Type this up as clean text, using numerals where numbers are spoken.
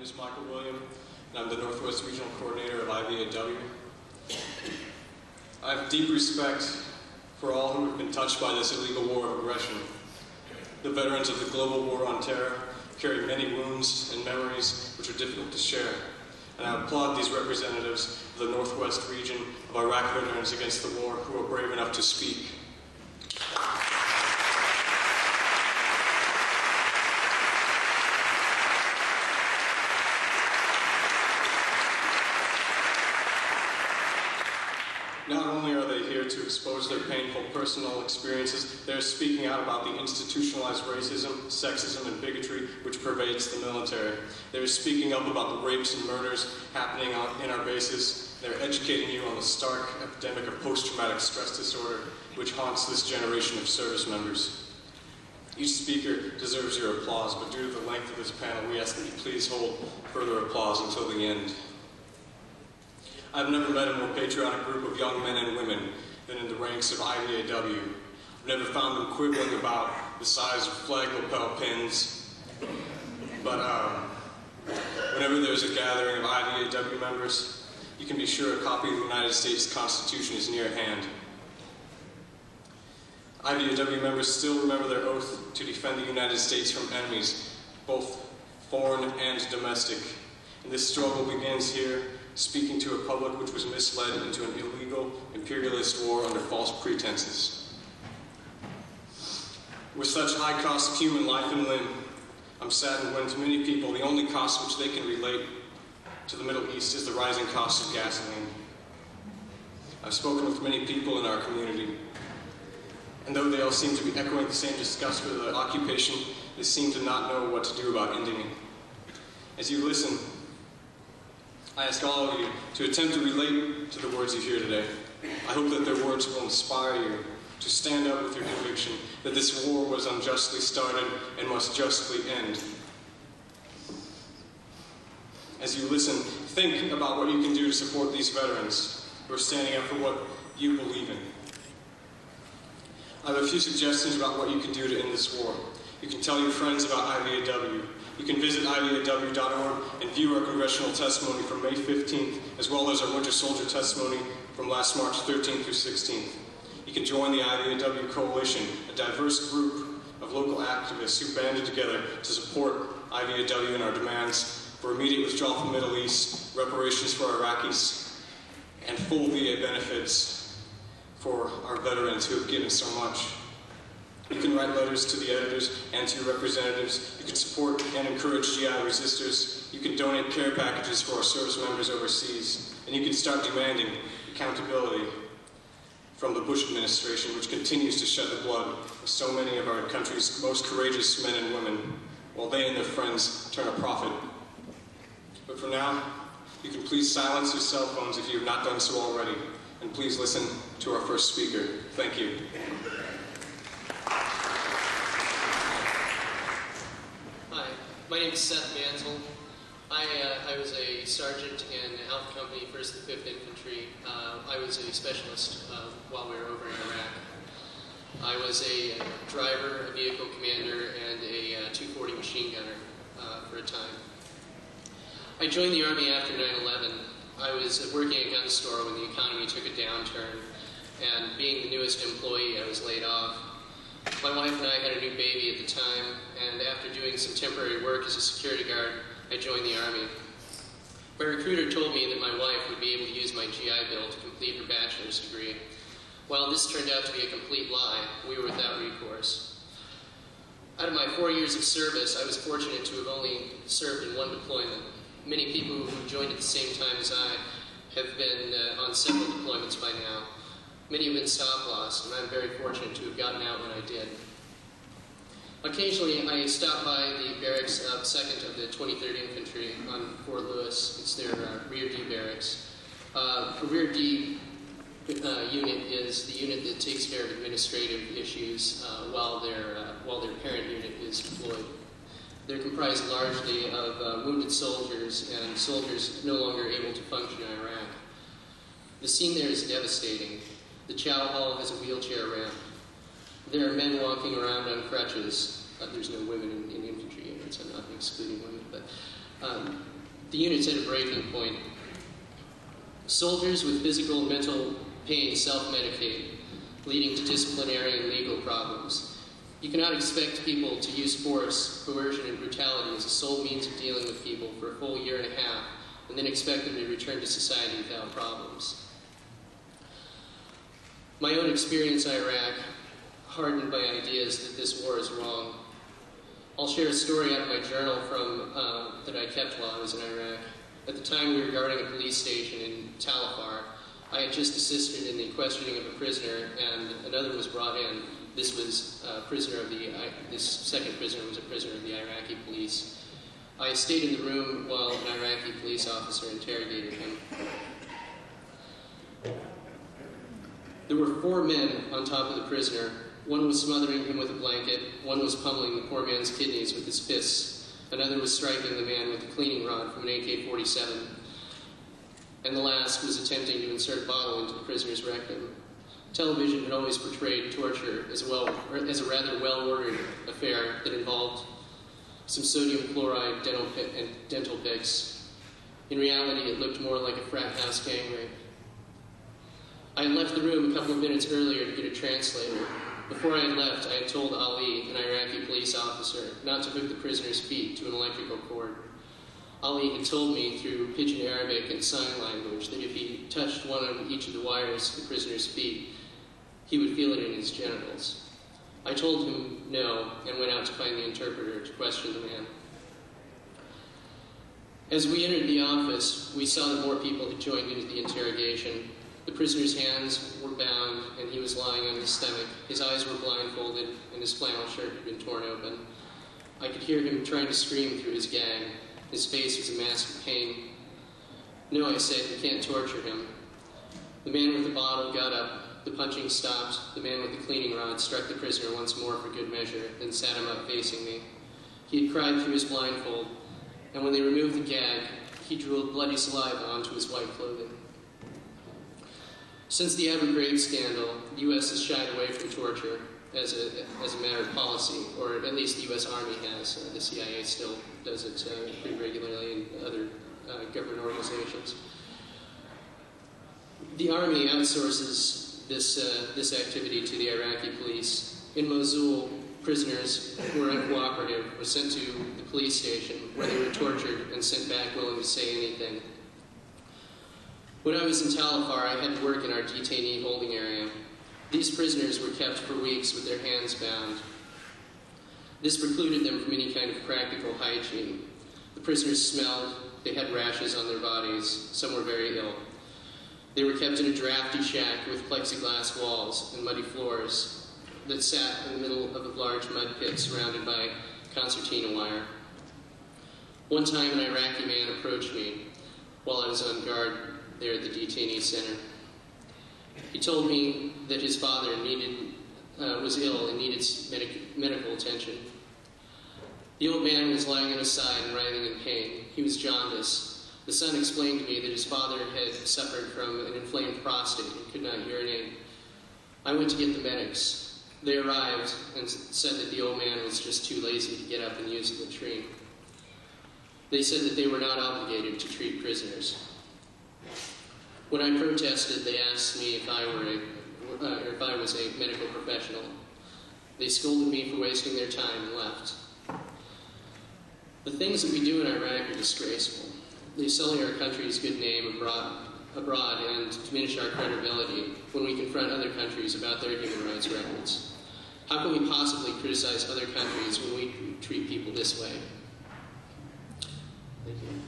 name is Michael William, and I'm the Northwest Regional Coordinator of IVAW. I have deep respect for all who have been touched by this illegal war of aggression. The veterans of the global war on terror carry many wounds and memories which are difficult to share, and I applaud these representatives of the Northwest region of Iraq veterans against the war who are brave enough to speak. Not only are they here to expose their painful personal experiences, they're speaking out about the institutionalized racism, sexism, and bigotry which pervades the military. They're speaking up about the rapes and murders happening in our bases. They're educating you on the stark epidemic of post-traumatic stress disorder which haunts this generation of service members. Each speaker deserves your applause, but due to the length of this panel, we ask that you please hold further applause until the end. I've never met a more patriotic group of young men and women than in the ranks of IVAW. I've never found them quibbling about the size of flag lapel pins, but whenever there's a gathering of IVAW members, you can be sure a copy of the United States Constitution is near hand. IVAW members still remember their oath to defend the United States from enemies, both foreign and domestic. And this struggle begins here, speaking to a public which was misled into an illegal imperialist war under false pretenses. With such high cost of human life and limb, I'm saddened when to many people the only cost which they can relate to the Middle East is the rising cost of gasoline. I've spoken with many people in our community, and though they all seem to be echoing the same disgust for the occupation, they seem to not know what to do about ending it. As you listen, I ask all of you to attempt to relate to the words you hear today. I hope that their words will inspire you to stand up with your conviction that this war was unjustly started and must justly end. As you listen, think about what you can do to support these veterans who are standing up for what you believe in. I have a few suggestions about what you can do to end this war. You can tell your friends about IVAW. You can visit IVAW.org and view our congressional testimony from May 15th, as well as our Winter Soldier testimony from last March 13th through 16th. You can join the IVAW Coalition, a diverse group of local activists who banded together to support IVAW and our demands for immediate withdrawal from the Middle East, reparations for Iraqis, and full VA benefits for our veterans who have given so much. You can write letters to the editors and to your representatives. You can support and encourage GI resistors. You can donate care packages for our service members overseas. And you can start demanding accountability from the Bush administration, which continues to shed the blood of so many of our country's most courageous men and women, while they and their friends turn a profit. But for now, you can please silence your cell phones if you have not done so already. And please listen to our first speaker. Thank you. My name is Seth Mansell. I was a sergeant in the Health Company, 1st and 5th Infantry. I was a specialist while we were over in Iraq. I was a driver, a vehicle commander, and a 240 machine gunner for a time. I joined the Army after 9/11. I was working at a gun store when the economy took a downturn, and being the newest employee, I was laid off. My wife and I had a new baby at the time, and after doing some temporary work as a security guard, I joined the Army. My recruiter told me that my wife would be able to use my GI Bill to complete her bachelor's degree. While this turned out to be a complete lie, we were without recourse. Out of my 4 years of service, I was fortunate to have only served in one deployment. Many people who joined at the same time as I have been on several deployments by now. Many have been stop-loss, and I'm very fortunate to have gotten out when I did. Occasionally, I stop by the barracks of 2nd of the 23rd Infantry on Fort Lewis. It's their Rear D barracks. The Rear D unit is the unit that takes care of administrative issues while their parent unit is deployed. They're comprised largely of wounded soldiers and soldiers no longer able to function in Iraq. The scene there is devastating. The chow hall has a wheelchair ramp. There are men walking around on crutches. There's no women in infantry units. I'm not excluding women, but The unit's at a breaking point. Soldiers with physical and mental pain self-medicate, leading to disciplinary and legal problems. You cannot expect people to use force, coercion, and brutality as a sole means of dealing with people for a full year and a half, and then expect them to return to society without problems. My own experience in Iraq hardened my ideas that this war is wrong. I'll share a story out of my journal that I kept while I was in Iraq. At the time, we were guarding a police station in Tal Afar. I had just assisted in the questioning of a prisoner, and another was brought in. This was this second prisoner was a prisoner of the Iraqi police. I stayed in the room while an Iraqi police officer interrogated him. There were 4 men on top of the prisoner. One was smothering him with a blanket, one was pummeling the poor man's kidneys with his fists, another was striking the man with a cleaning rod from an AK-47, and the last was attempting to insert a bottle into the prisoner's rectum. Television had always portrayed torture as a rather well-ordered affair that involved some sodium chloride dental picks. In reality, it looked more like a frat house gang rape. I had left the room a couple of minutes earlier to get a translator. Before I had left, I had told Ali, an Iraqi police officer, not to hook the prisoner's feet to an electrical cord. Ali had told me through Pidgin Arabic and sign language that if he touched one of each of the wires of the prisoner's feet, he would feel it in his genitals. I told him no and went out to find the interpreter to question the man. As we entered the office, we saw that more people had joined into the interrogation. The prisoner's hands were bound, and he was lying on his stomach. His eyes were blindfolded, and his flannel shirt had been torn open. I could hear him trying to scream through his gag. His face was a mask of pain. No, I said, you can't torture him. The man with the bottle got up. The punching stopped. The man with the cleaning rod struck the prisoner once more for good measure, then sat him up facing me. He had cried through his blindfold, and when they removed the gag, he drew a bloody saliva onto his white clothing. Since the Abu Ghraib scandal, the U.S. has shied away from torture as a matter of policy, or at least the U.S. Army has. The CIA still does it pretty regularly, and other government organizations. The Army outsources this activity to the Iraqi police. In Mosul, prisoners who were uncooperative were sent to the police station, where they were tortured and sent back willing to say anything. When I was in Tal Afar, I had to work in our detainee holding area. These prisoners were kept for weeks with their hands bound. This precluded them from any kind of practical hygiene. The prisoners smelled, they had rashes on their bodies, some were very ill. They were kept in a drafty shack with plexiglass walls and muddy floors that sat in the middle of a large mud pit surrounded by concertina wire. One time, an Iraqi man approached me while I was on guard there at the detainee center. He told me that his father was ill and needed medical attention. The old man was lying on his side and writhing in pain. He was jaundiced. The son explained to me that his father had suffered from an inflamed prostate and could not urinate. I went to get the medics. They arrived and said that the old man was just too lazy to get up and use the latrine. They said that they were not obligated to treat prisoners. When I protested, they asked me if I was a medical professional. They scolded me for wasting their time and left. The things that we do in Iraq are disgraceful. They sully our country's good name abroad and diminish our credibility when we confront other countries about their human rights records. How can we possibly criticize other countries when we treat people this way? Thank you.